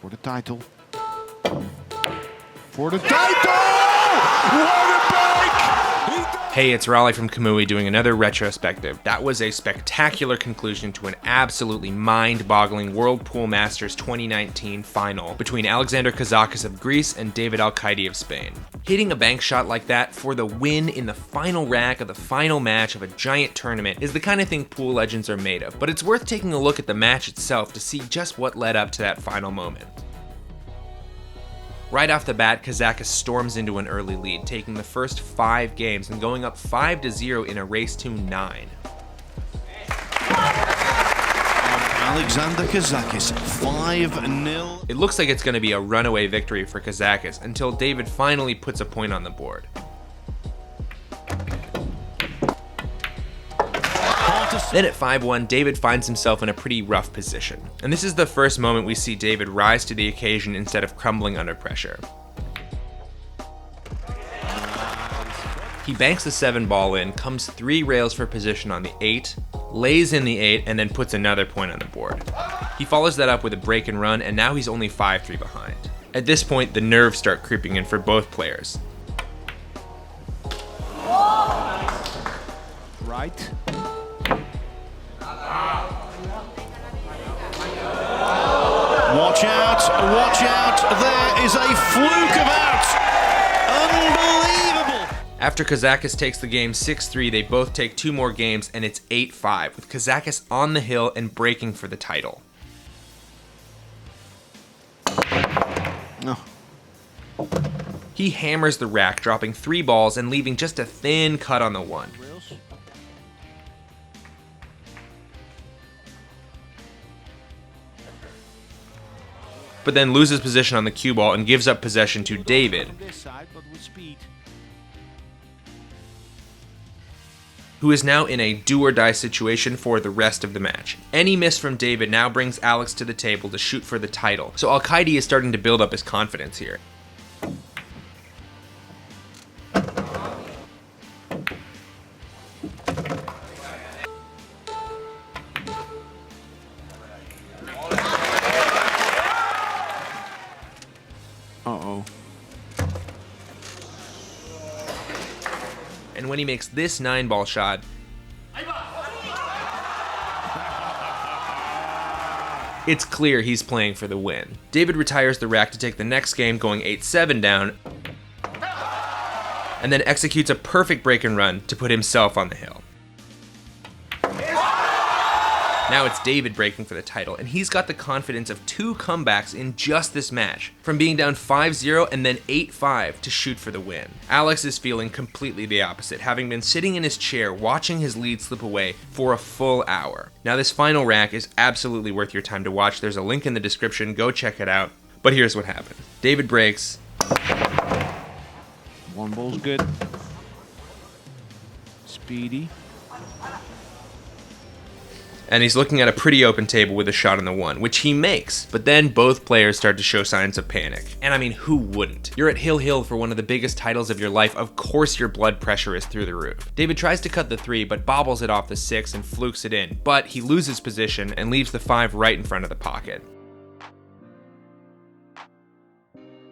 For the title. For the title! What a break! Hey, it's Raleigh from KAMUI doing another retrospective. That was a spectacular conclusion to an absolutely mind-boggling World Pool Masters 2019 final between Alexander Kazakis of Greece and David Alcaide of Spain. Hitting a bank shot like that for the win in the final rack of the final match of a giant tournament is the kind of thing pool legends are made of, but it's worth taking a look at the match itself to see just what led up to that final moment. Right off the bat, Kazakis storms into an early lead, taking the first 5 games and going up 5-0 in a race to 9. Alexander Kazakis, 5-0. It looks like it's going to be a runaway victory for Kazakis until David finally puts a point on the board. Then at 5-1, David finds himself in a pretty rough position, and this is the first moment we see David rise to the occasion instead of crumbling under pressure. He banks the 7 ball in, comes 3 rails for position on the 8, lays in the 8, and then puts another point on the board. He follows that up with a break and run, and now he's only 5-3 behind. At this point, the nerves start creeping in for both players. Right. Watch out, there is a fluke of outs. Unbelievable. After Kazakis takes the game 6-3, they both take 2 more games and it's 8-5, with Kazakis on the hill and breaking for the title. No. He hammers the rack, dropping 3 balls and leaving just a thin cut on the 1. But then loses position on the cue ball and gives up possession to David, who is now in a do-or-die situation for the rest of the match. Any miss from David now brings Alex to the table to shoot for the title, so Alcaide is starting to build up his confidence here. Uh-oh. And when he makes this 9-ball shot, it's clear he's playing for the win. David retires the rack to take the next game, going 8-7 down, and then executes a perfect break and run to put himself on the hill. Now it's David breaking for the title, and he's got the confidence of 2 comebacks in just this match, from being down 5-0 and then 8-5 to shoot for the win. Alex is feeling completely the opposite, having been sitting in his chair watching his lead slip away for a full hour. Now this final rack is absolutely worth your time to watch. There's a link in the description, go check it out. But here's what happened. David breaks. 1 ball's good. Speedy. And he's looking at a pretty open table with a shot on the 1, which he makes, but then both players start to show signs of panic. And I mean, who wouldn't? You're at Hill for one of the biggest titles of your life, of course your blood pressure is through the roof. David tries to cut the 3, but bobbles it off the 6 and flukes it in, but he loses position and leaves the 5 right in front of the pocket.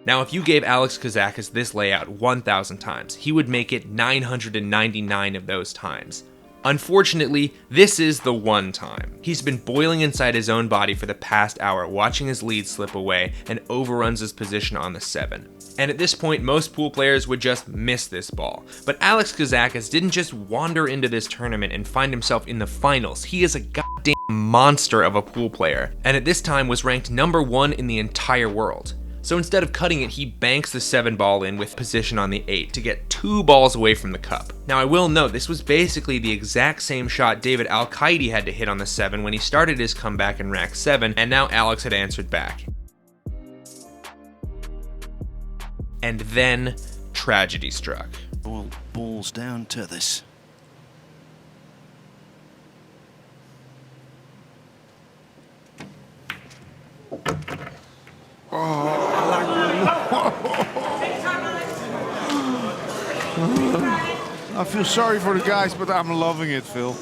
Now, if you gave Alex Kazakis this layout 1,000 times, he would make it 999 of those times. Unfortunately, this is the one time. He's been boiling inside his own body for the past hour, watching his lead slip away and overruns his position on the 7. And at this point, most pool players would just miss this ball. But Alex Kazakis didn't just wander into this tournament and find himself in the finals. He is a goddamn monster of a pool player, and at this time was ranked number 1 in the entire world. So instead of cutting it, he banks the 7 ball in with position on the 8 to get 2 balls away from the cup. Now I will note, this was basically the exact same shot David Alcaide had to hit on the 7 when he started his comeback in rack 7, and now Alex had answered back. And then, tragedy struck. All balls down to this. I feel sorry for the guys, but I'm loving it, Phil.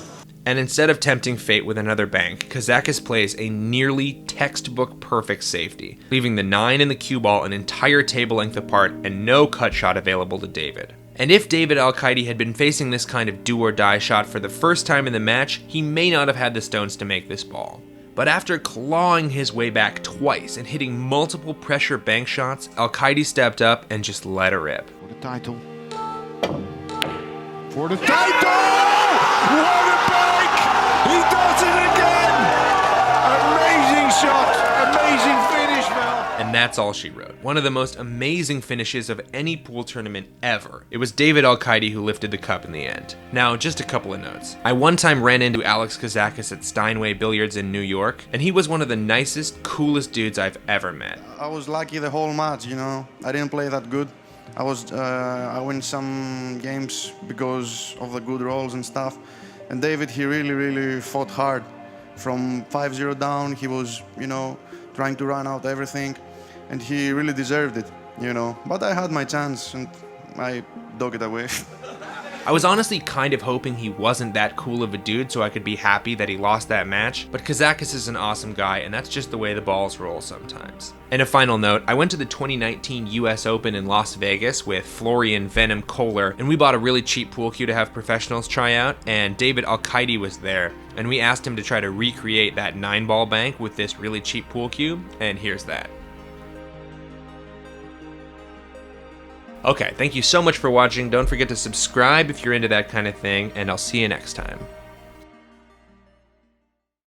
And instead of tempting fate with another bank, Kazakis plays a nearly textbook perfect safety, leaving the 9 and the cue ball an entire table length apart and no cut shot available to David. And if David Alcaide had been facing this kind of do or die shot for the first time in the match, he may not have had the stones to make this ball. But after clawing his way back twice and hitting multiple pressure bank shots, Alcaide stepped up and just let her rip. For the title. For the title! What a bank! He does it again! Amazing shot! Amazing finish, Mel! And that's all she wrote. One of the most amazing finishes of any pool tournament ever. It was David Alcaide who lifted the cup in the end. Now, just a couple of notes. I one time ran into Alex Kazakis at Steinway Billiards in New York, and he was one of the nicest, coolest dudes I've ever met. I was lucky the whole match, you know. I didn't play that good. I win some games because of the good rolls and stuff. And David, he really fought hard. From 5-0 down, he was, you know, trying to run out everything. And he really deserved it, you know. But I had my chance and I dug it away. I was honestly kind of hoping he wasn't that cool of a dude so I could be happy that he lost that match, but Kazakis is an awesome guy and that's just the way the balls roll sometimes. And a final note, I went to the 2019 US Open in Las Vegas with Florian Venom Kohler, and we bought a really cheap pool cue to have professionals try out, and David Alcaide was there, and we asked him to try to recreate that 9-ball bank with this really cheap pool cue, and here's that. Okay, thank you so much for watching. Don't forget to subscribe if you're into that kind of thing, and I'll see you next time.